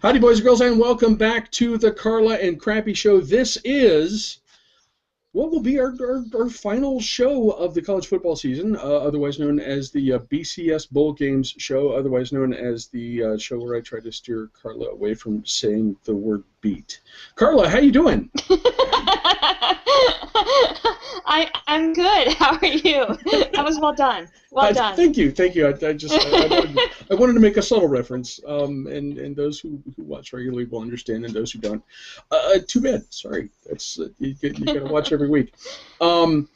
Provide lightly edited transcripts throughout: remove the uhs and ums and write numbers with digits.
Howdy, boys and girls, and welcome back to the Carla and Crappy Show. This is what will be our final show of the college football season, otherwise known as the BCS Bowl Games show, otherwise known as the show where I try to steer Carla away from saying the word beat. Carla, how you doing? I'm good. How are you? That was well done. Well done. Thank you. I wanted to make a subtle reference, and those who watch regularly will understand, and those who don't, too bad. Sorry, that's you got to watch every week. I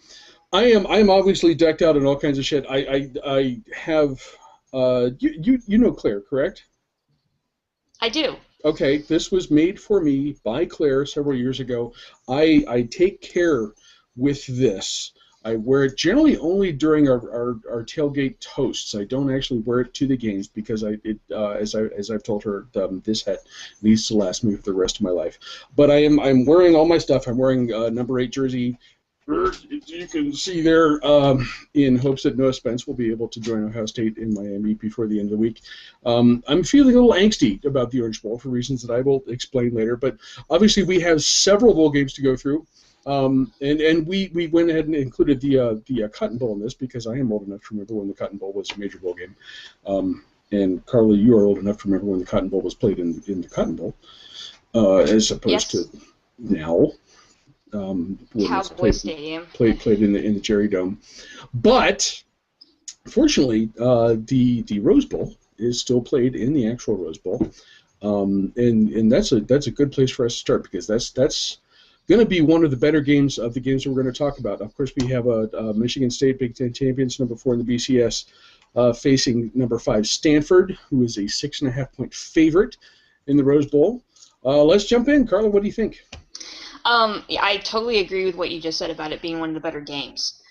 am obviously decked out in all kinds of shit. I have you know Claire, correct? I do. Okay, this was made for me by Claire several years ago. I take care with this. I wear it generally only during our tailgate toasts. I don't actually wear it to the games because as I've told her, this hat needs to last me for the rest of my life. But I'm wearing all my stuff. I'm wearing number 8 jersey. You can see there in hopes that Noah Spence will be able to join Ohio State in Miami before the end of the week. I'm feeling a little angsty about the Orange Bowl for reasons that I will explain later. But obviously we have several bowl games to go through. And we went ahead and included the Cotton Bowl in this because I am old enough to remember when the Cotton Bowl was a major bowl game. And Carla, you are old enough to remember when the Cotton Bowl was played in the Cotton Bowl, as opposed to now. Cowboy Stadium. Played in the Jerry Dome. But fortunately, the Rose Bowl is still played in the actual Rose Bowl. And that's a good place for us to start because that's going to be one of the better games of the games that we're going to talk about. Of course, we have Michigan State Big Ten champions, number 4 in the BCS, facing number 5 Stanford, who is a 6.5-point favorite in the Rose Bowl. Let's jump in. Carla, what do you think? I totally agree with what you just said about it being one of the better games.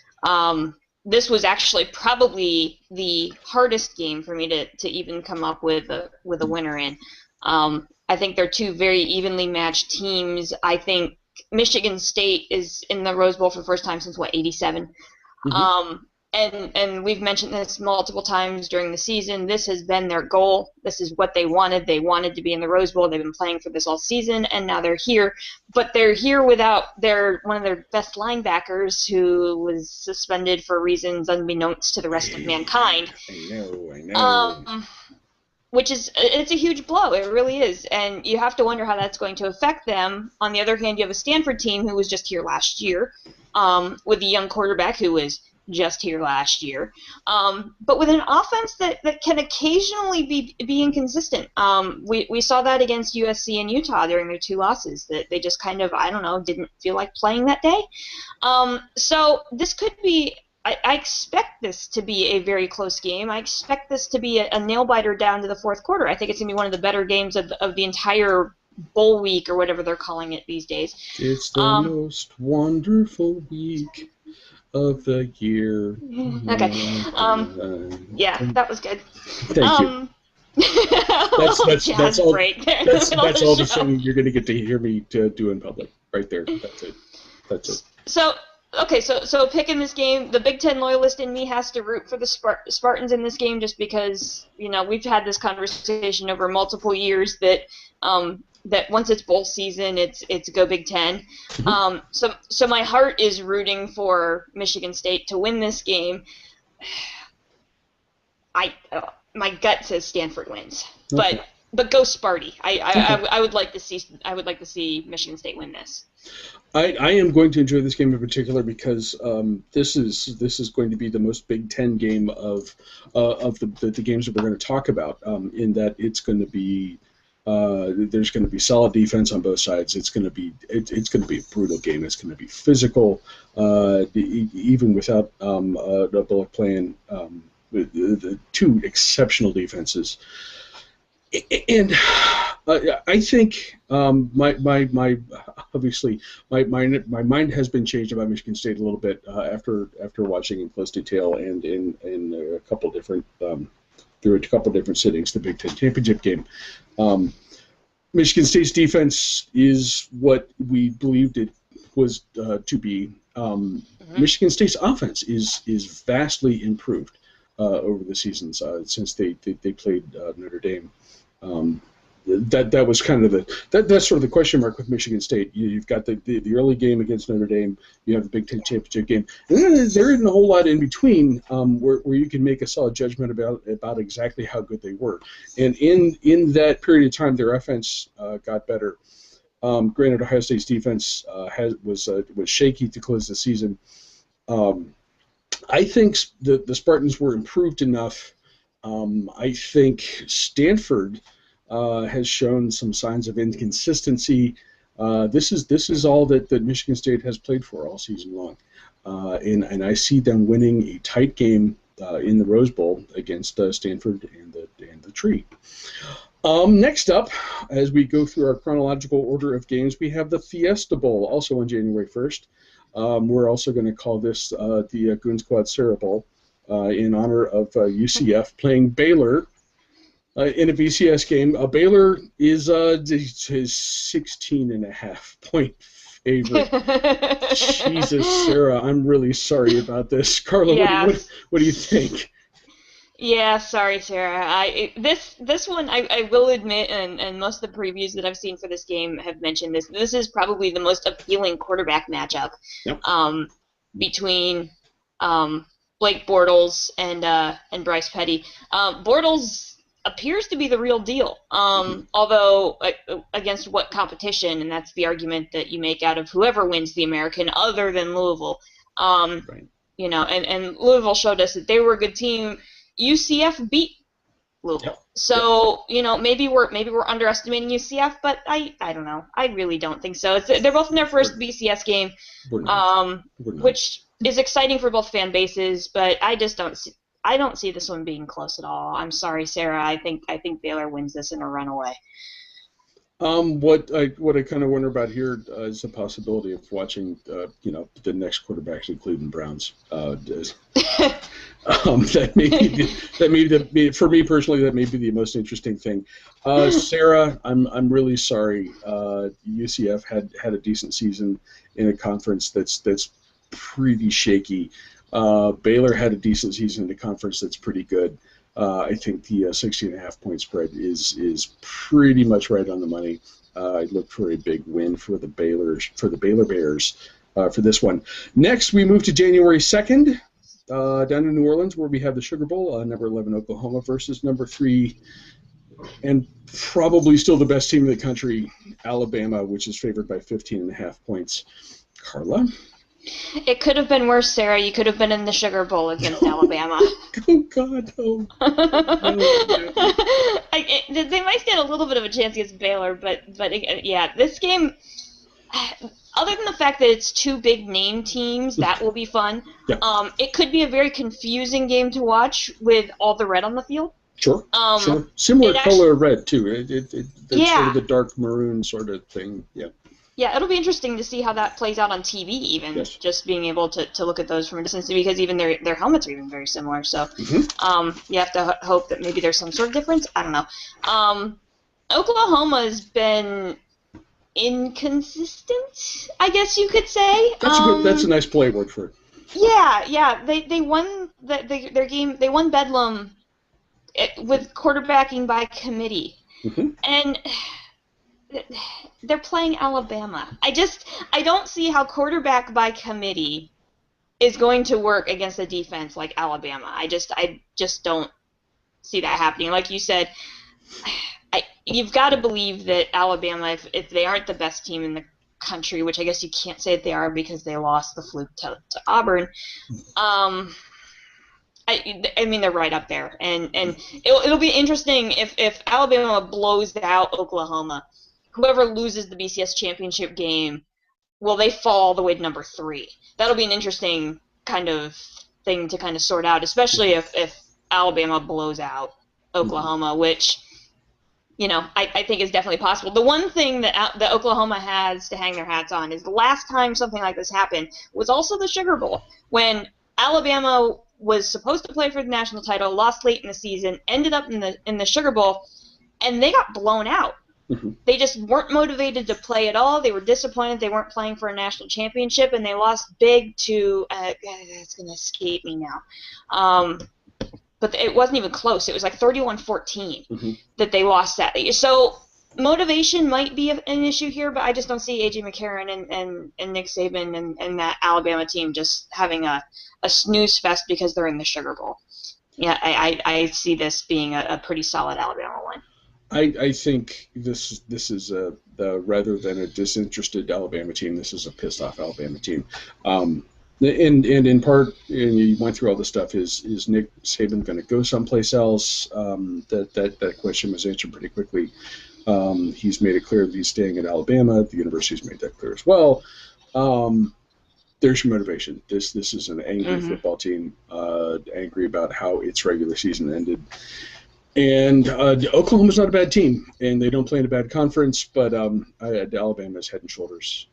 This was actually probably the hardest game for me to even come up with a winner in. I think they're two very evenly matched teams. I think Michigan State is in the Rose Bowl for the first time since, 87? Mm-hmm. And we've mentioned this multiple times during the season. This has been their goal. This is what they wanted. They wanted to be in the Rose Bowl. They've been playing for this all season, and now they're here. But they're here without one of their best linebackers, who was suspended for reasons unbeknownst to the rest of mankind. I know. It's a huge blow. It really is. And you have to wonder how that's going to affect them. On the other hand, you have a Stanford team who was just here last year, with a young quarterback who was just here last year, but with an offense that can occasionally be inconsistent. We saw that against USC and Utah during their 2 losses, that they just kind of, didn't feel like playing that day. So this could be, I expect this to be a very close game. I expect this to be a nail-biter down to the 4th quarter. I think it's going to be one of the better games of the entire bowl week, or whatever they're calling it these days. It's the most wonderful week of the year. Okay. Yeah, that was good. Thank you. That's all. That's all the singing you're going to get to hear me do in public. Right there. That's it. So picking this game, the Big Ten loyalist in me has to root for the Spartans in this game, just because we've had this conversation over multiple years that once it's bowl season, it's go Big Ten. So my heart is rooting for Michigan State to win this game. My gut says Stanford wins, okay. but go Sparty. I would like to see Michigan State win this. I am going to enjoy this game in particular because this is going to be the most Big Ten game of the games that we're going to talk about. In that it's going to be. There's going to be solid defense on both sides. It's going to be a brutal game. It's going to be physical, even without Bullock playing. The 2 exceptional defenses, and I think my obviously my mind has been changed about Michigan State a little bit after watching in close detail and in a couple different. Through a couple different sittings, the Big Ten championship game. Michigan State's defense is what we believed it was to be. Michigan State's offense is vastly improved over the seasons since they played Notre Dame. that was kind of that's sort of the question mark with Michigan State. You've got the early game against Notre Dame. You have the Big Ten championship game. And then there isn't a whole lot in between where you can make a solid judgment about exactly how good they were. And in that period of time, their offense got better. Granted, Ohio State's defense was shaky to close the season. I think the Spartans were improved enough. I think Stanford has shown some signs of inconsistency. This is all that Michigan State has played for all season long, and I see them winning a tight game in the Rose Bowl against Stanford and the Tree. Next up, as we go through our chronological order of games, we have the Fiesta Bowl, also on January 1st. We're also going to call this the Goon Squad Sarah Bowl in honor of UCF playing Baylor in a BCS game. Baylor is his 16.5-point favorite. Jesus, Sarah, I'm really sorry about this. Carla, Yeah. what do you think? Yeah, sorry, Sarah. This one I will admit, and most of the previews that I've seen for this game have mentioned this. This is probably the most appealing quarterback matchup. Yep. Between Blake Bortles and Bryce Petty. Bortles appears to be the real deal. Although against what competition, and that's the argument that you make out of whoever wins the American, other than Louisville. Right. You know, and Louisville showed us that they were a good team. UCF beat Louisville. Yep. So, you know, maybe we're underestimating UCF, but I don't know. I really don't think so. They're both in their first BCS game, which is exciting for both fan bases, but I don't see this one being close at all. I'm sorry, Sarah. I think Baylor wins this in a runaway. What I kind of wonder about here is the possibility of watching, the next quarterbacks of Cleveland Browns. That may be for me personally. That may be the most interesting thing. Sarah, I'm really sorry. UCF had a decent season in a conference that's pretty shaky. Baylor had a decent season in a conference that's pretty good. I think the 16.5-point spread is pretty much right on the money. I look for a big win for the Baylor Bears for this one. Next, we move to January 2nd, down in New Orleans, where we have the Sugar Bowl. Number 11 Oklahoma versus number 3, and probably still the best team in the country, Alabama, which is favored by 15.5 points. Carla? It could have been worse, Sarah. You could have been in the Sugar Bowl against Alabama. Oh, God, no. They might stand a little bit of a chance against Baylor, but yeah, this game, other than the fact that it's two big name teams, that will be fun. Yeah. It could be a very confusing game to watch with all the red on the field. Sure. Similar color red, too. It's sort of the dark maroon sort of thing. Yeah. Yeah, it'll be interesting to see how that plays out on TV, even just being able to look at those from a distance, because even their helmets are even very similar. So you have to hope that maybe there's some sort of difference. I don't know. Oklahoma's been inconsistent, I guess you could say. That's a nice play word for it. Yeah. They won their game. They won Bedlam with quarterbacking by committee, and they're playing Alabama. I don't see how quarterback by committee is going to work against a defense like Alabama. I just don't see that happening. Like you said, you've got to believe that Alabama, if they aren't the best team in the country, which I guess you can't say that they are because they lost the fluke to Auburn. I mean, they're right up there, and it'll be interesting if Alabama blows out Oklahoma. Whoever loses the BCS championship game, will they fall all the way to number 3? That'll be an interesting kind of thing to kind of sort out, especially if Alabama blows out Oklahoma, which, I think is definitely possible. The one thing that Oklahoma has to hang their hats on is the last time something like this happened was also the Sugar Bowl, when Alabama was supposed to play for the national title, lost late in the season, ended up in the Sugar Bowl, and they got blown out. They just weren't motivated to play at all. They were disappointed they weren't playing for a national championship, and they lost big to it's going to escape me now. But it wasn't even close. It was like 31-14 that they lost that. So Motivation might be an issue here, but I just don't see A.J. McCarron and Nick Saban and that Alabama team just having a snooze fest because they're in the Sugar Bowl. Yeah, I see this being a pretty solid Alabama win. I think this is rather than a disinterested Alabama team, this is a pissed off Alabama team. And in part, and you went through all the stuff. Is Nick Saban going to go someplace else? That question was answered pretty quickly. He's made it clear that he's staying at Alabama. The university's made that clear as well. There's your motivation. This is an angry football team, angry about how its regular season ended. And Oklahoma's not a bad team, and they don't play in a bad conference, but Alabama is head and shoulders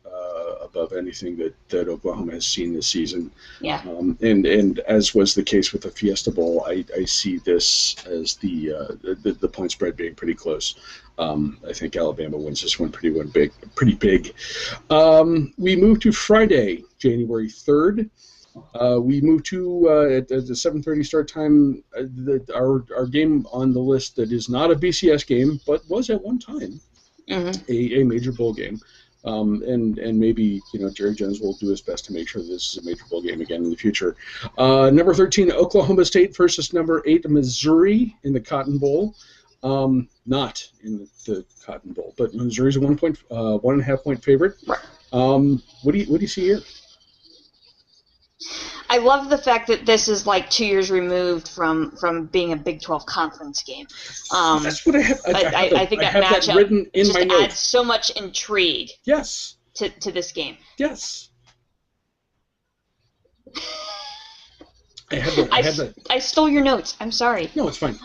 above anything that Oklahoma has seen this season. Yeah. And as was the case with the Fiesta Bowl, I see this as the point spread being pretty close. I think Alabama wins this one pretty big. We move to Friday, January 3rd. We move to at the 7:30 start time. Our game on the list that is not a BCS game, but was at one time a major bowl game. And maybe Jerry Jones will do his best to make sure this is a major bowl game again in the future. Number 13, Oklahoma State versus number 8, Missouri in the Cotton Bowl. Not in the Cotton Bowl, but Missouri's a 1.5 point favorite. Right. What do you see here? I love the fact that this is like 2 years removed from being a Big 12 conference game. That's what I have. I think that matchup written in my notes. Adds so much intrigue. Yes. To this game. Yes. I stole your notes. I'm sorry. No, it's fine.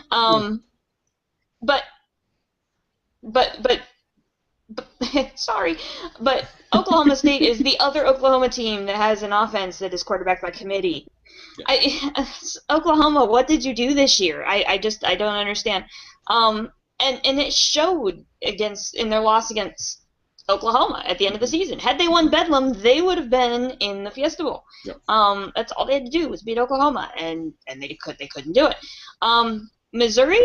But sorry, but Oklahoma State is the other Oklahoma team that has an offense that is quarterbacked by committee. Yeah. Oklahoma, what did you do this year? I don't understand. And it showed in their loss against Oklahoma at the end of the season. Had they won Bedlam, they would have been in the Fiesta Bowl. Yep. That's all they had to do was beat Oklahoma, and they couldn't do it. Missouri,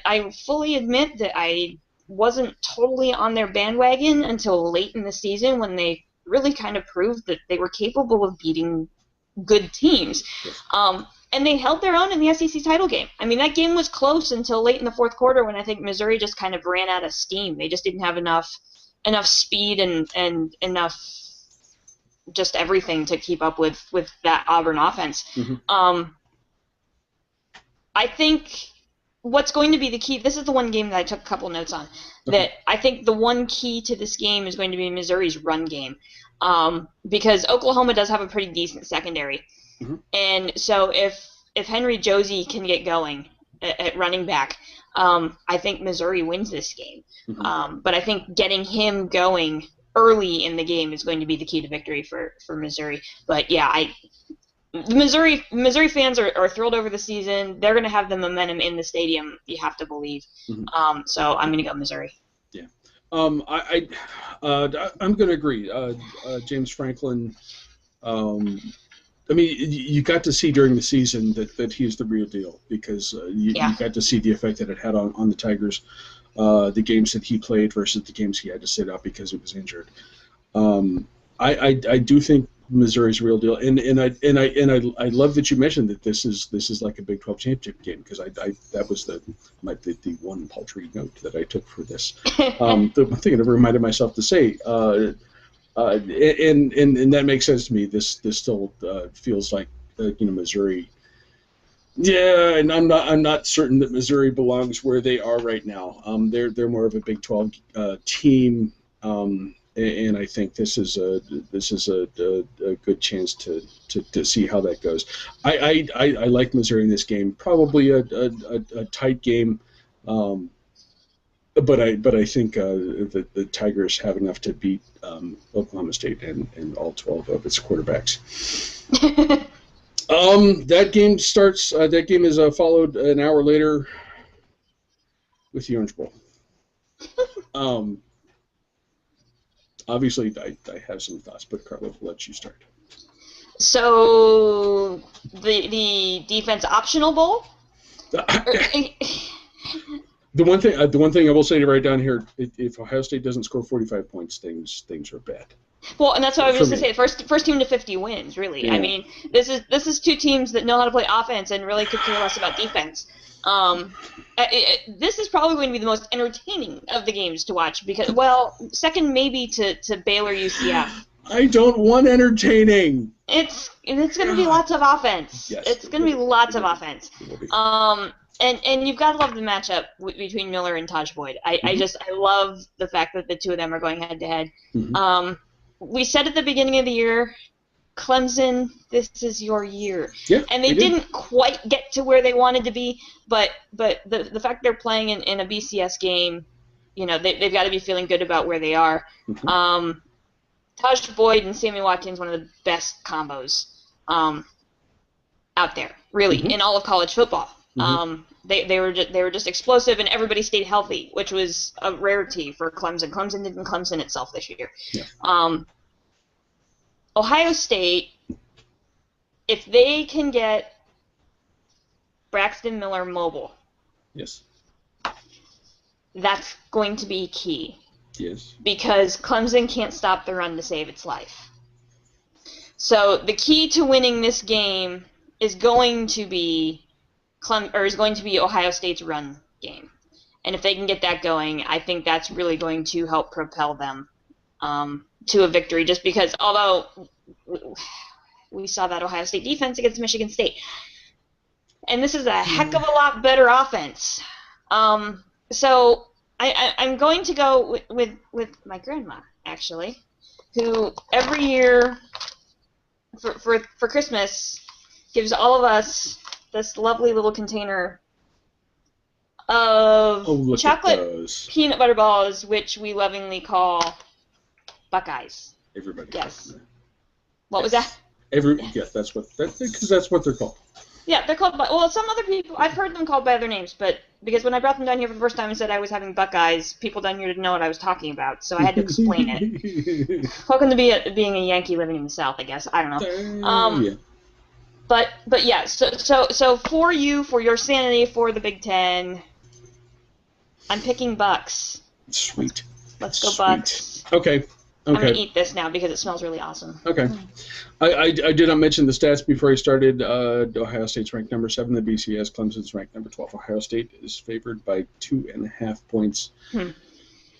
I fully admit that I wasn't totally on their bandwagon until late in the season when they really kind of proved that they were capable of beating good teams. Yes. And they held their own in the SEC title game. I mean, that game was close until late in the fourth quarter when I think Missouri just kind of ran out of steam. They just didn't have enough speed and enough just everything to keep up with that Auburn offense. I think what's going to be the key, this is the one game that I took a couple notes on, that I think the one key to this game is going to be Missouri's run game, because Oklahoma does have a pretty decent secondary. And so if Henry Josie can get going at running back, I think Missouri wins this game. But I think getting him going early in the game is going to be the key to victory for Missouri. But yeah, the Missouri fans are thrilled over the season. They're going to have the momentum in the stadium, you have to believe. So I'm going to go Missouri. Yeah. I'm going to agree. James Franklin, I mean, you got to see during the season that he's the real deal, because you got to see the effect that it had on the Tigers, the games that he played versus the games he had to sit out because he was injured. I do think Missouri's a real deal, and I love that you mentioned that this is like a Big 12 championship game, because that was the one paltry note that I took for this. The one thing I never reminded myself to say, and that makes sense to me. This still feels like Missouri. Yeah, and I'm not certain that Missouri belongs where they are right now. They're more of a Big 12 team. And I think this is a good chance to see how that goes. I like Missouri in this game. Probably a tight game, but I think the Tigers have enough to beat Oklahoma State and all 12 of its quarterbacks. That game starts. That game is followed an hour later with the Orange Bowl. Obviously, I have some thoughts, but Carla, will let you start. So, the defense optional bowl? The one thing I will say to write down here: if Ohio State doesn't score 45 points, things are bad. Well, and that's what I was just going to say. First team to 50 wins, really. Yeah. I mean, this is two teams that know how to play offense and really could care less about defense. This is probably going to be the most entertaining of the games to watch because, well, second maybe to Baylor UCF. I don't want entertaining. It's going to be lots of offense. Yes, it's going to be lots of offense. And you've got to love the matchup between Miller and Taj Boyd. I love the fact that the two of them are going head to head. We said at the beginning of the year, Clemson, this is your year. Yeah, and they didn't quite get to where they wanted to be, but the fact they're playing in a BCS game, they've got to be feeling good about where they are. Taj Boyd and Sammy Watkins, one of the best combos out there, really, in all of college football. They were just explosive, and everybody stayed healthy, which was a rarity for Clemson. Clemson didn't Clemson itself this year. Yeah. Ohio State, if they can get Braxton Miller mobile, yes, that's going to be key. Yes. Because Clemson can't stop the run to save its life. So the key to winning this game is going to be Ohio State's run game. And if they can get that going, I think that's really going to help propel them to a victory, just because although we saw that Ohio State defense against Michigan State, and this is a heck of a lot better offense. So I'm going to go with my grandma, actually, who every year for Christmas gives all of us this lovely little container of chocolate peanut butter balls, which we lovingly call Buckeyes. Everybody. Yes. What was that? Yes, because that's what they're called. Yeah, they're called. Well, some other people, I've heard them called by other names, but because when I brought them down here for the first time and said I was having Buckeyes, people down here didn't know what I was talking about, so I had to explain it. Welcome to being a Yankee living in the South, I guess. I don't know. Yeah. But yeah, so for your sanity, for the Big Ten, I'm picking Bucks. Sweet. Let's go Bucks. Okay. I'm going to eat this now because it smells really awesome. Okay. I did not mention the stats before I started. Ohio State's ranked number 7 in the BCS. Clemson's ranked number 12. Ohio State is favored by 2.5 points.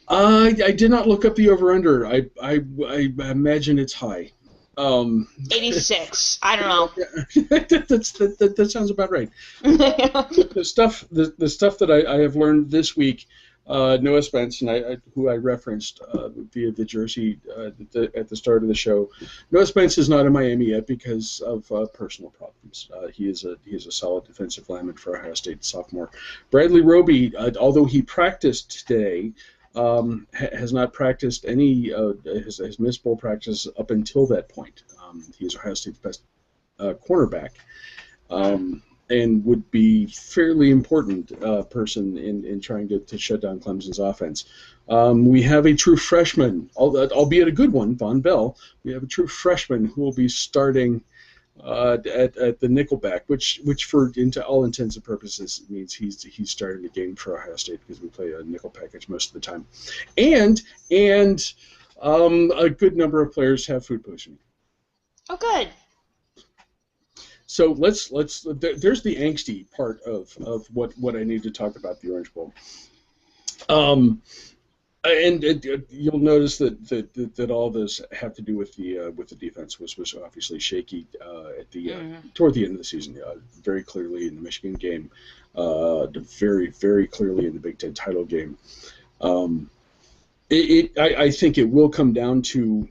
I did not look up the over-under. I imagine it's high. 86. I don't know. that sounds about right. The stuff that I have learned this week, Noah Spence, and who I referenced via the jersey at the start of the show. Noah Spence is not in Miami yet because of personal problems. He is a solid defensive lineman for Ohio State sophomore. Bradley Roby, although he practiced today, has not practiced any. Has missed bowl practice up until that point. He is Ohio State's best cornerback. And would be fairly important person in trying to shut down Clemson's offense. We have a true freshman, albeit a good one, Von Bell. We have a true freshman who will be starting at the nickelback, which for into all intents and purposes means he's starting the game for Ohio State because we play a nickel package most of the time, and a good number of players have food poisoning. Oh, good. So there's the angsty part of what I need to talk about the Orange Bowl. And you'll notice that all of this have to do with the defense, which was obviously shaky toward the end of the season. Very clearly in the Michigan game, very very clearly in the Big Ten title game. I think it will come down to.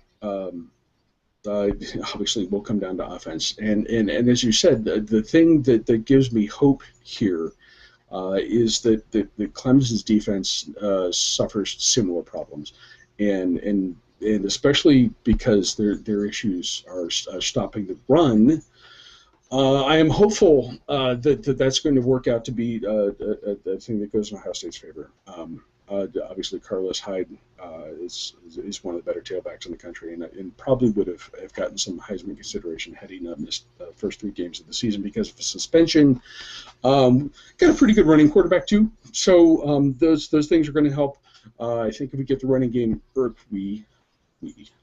Obviously, will come down to offense, and as you said, the thing that gives me hope here is that the Clemson's defense suffers similar problems, and especially because their issues are stopping the run. I am hopeful that that's going to work out to be a thing that goes in Ohio State's favor. Obviously, Carlos Hyde is one of the better tailbacks in the country, and probably would have gotten some Heisman consideration had he not missed the first 3 games of the season because of a suspension. Got a pretty good running quarterback too, so those things are going to help. I think if we get the running game,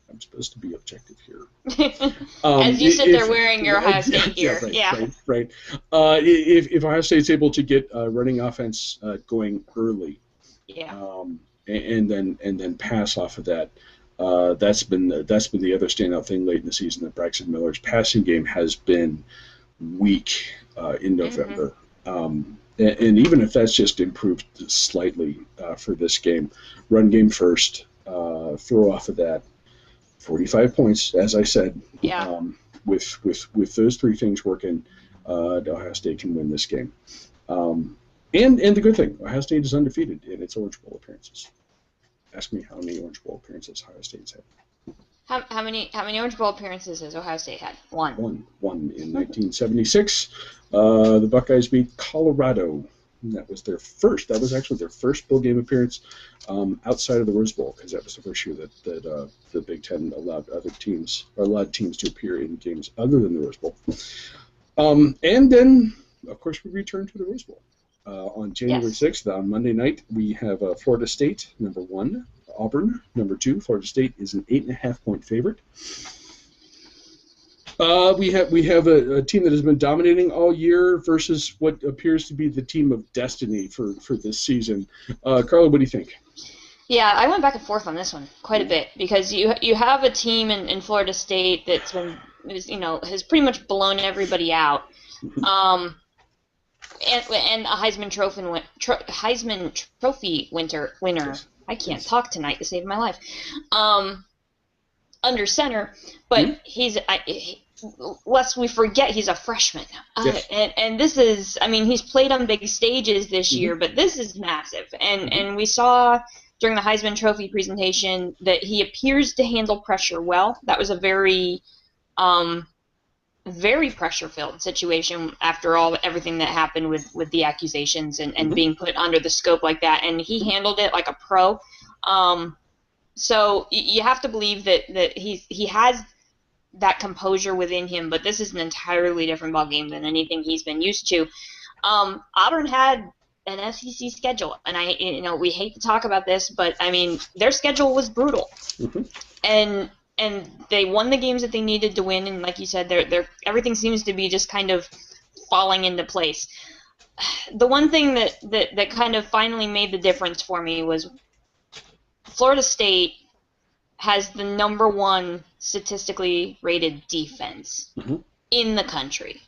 I'm supposed to be objective here. As you sit there wearing your Ohio State gear. Right. If Ohio State's able to get running offense going early, and then pass off of that, that's been the other standout thing late in the season. That Braxton Miller's passing game has been weak in November. And even if that's just improved slightly for this game, run game first, throw off of that. 45 points, as I said. Yeah. With those 3 things working, Ohio State can win this game. And the good thing, Ohio State is undefeated in its Orange Bowl appearances. Ask me how many Orange Bowl appearances Ohio State's had. How many Orange Bowl appearances has Ohio State had? One in 1976. The Buckeyes beat Colorado. That was their first. That was actually their first bowl game appearance outside of the Rose Bowl, because that was the first year that the Big Ten allowed teams to appear in games other than the Rose Bowl. And then, of course, we return to the Rose Bowl on January 6th. On Monday night, we have Florida State number 1, Auburn number 2. Florida State is an 8.5-point favorite. We have a team that has been dominating all year versus what appears to be the team of destiny for this season. Carla, what do you think? Yeah, I went back and forth on this one quite a bit, because you have a team in Florida State that's been, has pretty much blown everybody out, and a Heisman Trophy winner. I can't talk tonight to save my life. Under center, but lest we forget, he's a freshman. And this is, he's played on big stages this year, but this is massive. And we saw during the Heisman Trophy presentation that he appears to handle pressure well. That was a very, very pressure-filled situation after everything that happened with the accusations and being put under the scope like that. And he handled it like a pro. So you have to believe that he has that composure within him, but this is an entirely different ballgame than anything he's been used to. Auburn had an SEC schedule, and we hate to talk about this, but their schedule was brutal, and they won the games that they needed to win, and like you said, everything seems to be just kind of falling into place. The one thing that kind of finally made the difference for me was Florida State has the number 1 statistically rated defense in the country.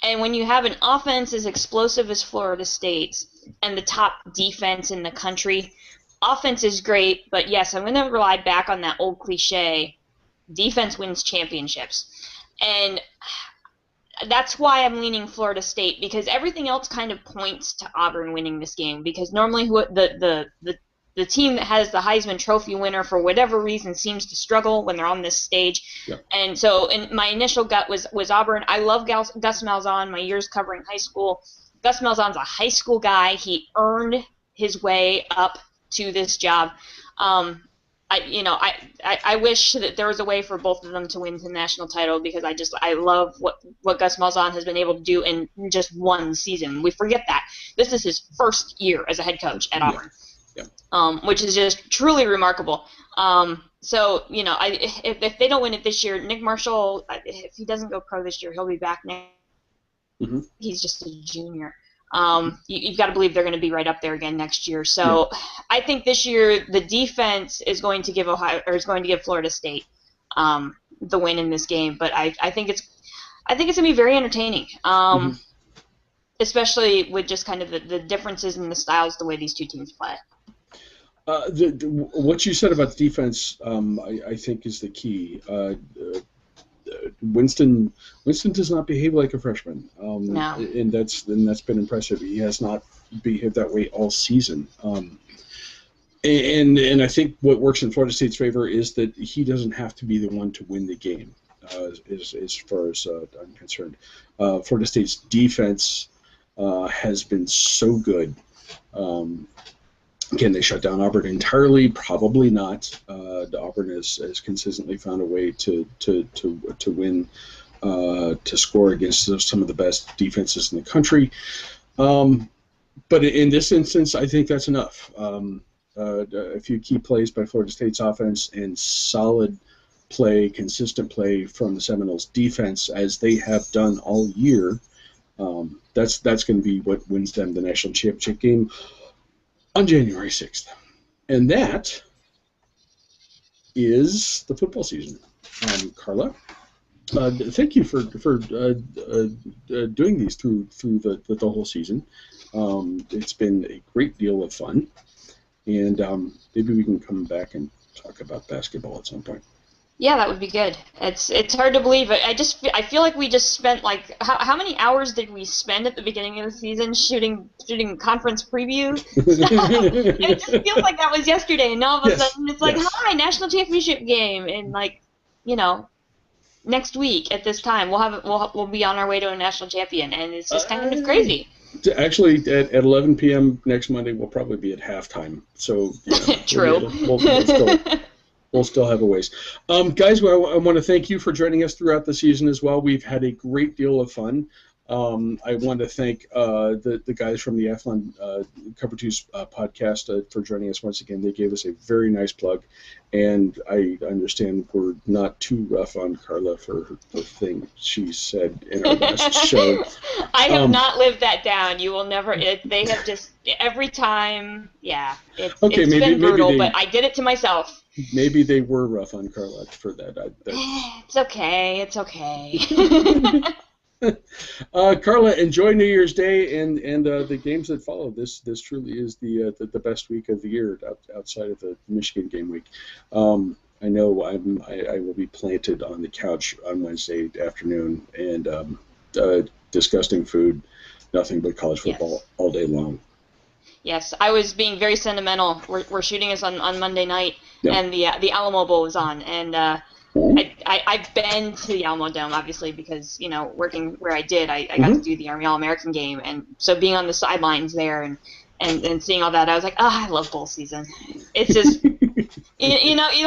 And when you have an offense as explosive as Florida State's and the top defense in the country, offense is great, but yes, I'm going to rely back on that old cliche, defense wins championships. And that's why I'm leaning Florida State, because everything else kind of points to Auburn winning this game, because normally the team that has the Heisman Trophy winner, for whatever reason, seems to struggle when they're on this stage. Yep. And so my initial gut was Auburn. I love Gus Malzahn, my years covering high school. Gus Malzahn's a high school guy. He earned his way up to this job. I wish that there was a way for both of them to win the national title, because I love what Gus Malzahn has been able to do in just one season. We forget that. This is his first year as a head coach at Auburn. Yeah. Which is just truly remarkable. So, if they don't win it this year, Nick Marshall, if he doesn't go pro this year, he'll be back next. He's just a junior. You've got to believe they're going to be right up there again next year. So, I think this year the defense is going to give Florida State the win in this game. But I think it's going to be very entertaining. Especially with just kind of the differences in the styles, the way these two teams play. What you said about the defense, I think, is the key. Winston does not behave like a freshman, No. and that's been impressive. He has not behaved that way all season. And I think what works in Florida State's favor is that he doesn't have to be the one to win the game, as far as I'm concerned. Florida State's defense has been so good. Can they shut down Auburn entirely? Probably not. Auburn has consistently found a way to win, to score against some of the best defenses in the country. But in this instance, I think that's enough. A few key plays by Florida State's offense and solid play, consistent play from the Seminoles defense, as they have done all year. That's going to be what wins them the national championship game on January 6th. And that is the football season. Carla, thank you for doing these through the whole season. It's been a great deal of fun, and maybe we can come back and talk about basketball at some point. Yeah, that would be good. It's hard to believe. I feel like we just spent like how many hours did we spend at the beginning of the season shooting conference preview stuff? And it just feels like that was yesterday, and all of a sudden it's like, hi, national championship game, and like, next week at this time we'll be on our way to a national champion, and it's just kind of crazy. Actually, at 11 p.m. next Monday, we'll probably be at halftime. So true. We'll still have a ways. Guys, I want to thank you for joining us throughout the season as well. We've had a great deal of fun. I want to thank the guys from the Athlon Cover 2 podcast for joining us once again. They gave us a very nice plug, and I understand we're not too rough on Carla for the thing she said in our last show. I have not lived that down. You will never. They have just every time. Yeah, it's been brutal, but I did it to myself. Maybe they were rough on Carla for that. It's okay. It's okay. Carla, enjoy New Year's Day and the games that follow. This truly is the best week of the year outside of the Michigan game week. I know I will be planted on the couch on Wednesday afternoon and disgusting food, nothing but college football all day long. Yes, I was being very sentimental. We're shooting this on Monday night, and the Alamo Bowl was on, and I've been to the Alamo Dome, obviously, because, working where I did, I got to do the Army All-American game, and so being on the sidelines there and seeing all that, I was like, I love bowl season. It's just, you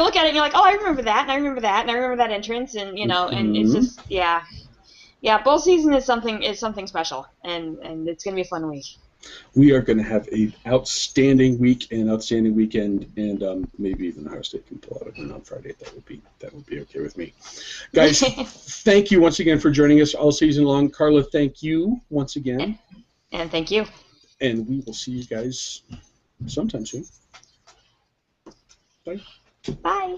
look at it and you're like, I remember that, and I remember that, and I remember that entrance, and, and it's just, yeah, bowl season is something special, and it's going to be a fun week. We are going to have an outstanding week and outstanding weekend, and maybe even Ohio State can pull out a win on Friday. That would be okay with me. Guys, thank you once again for joining us all season long. Carla, thank you once again. And thank you. And we will see you guys sometime soon. Bye. Bye.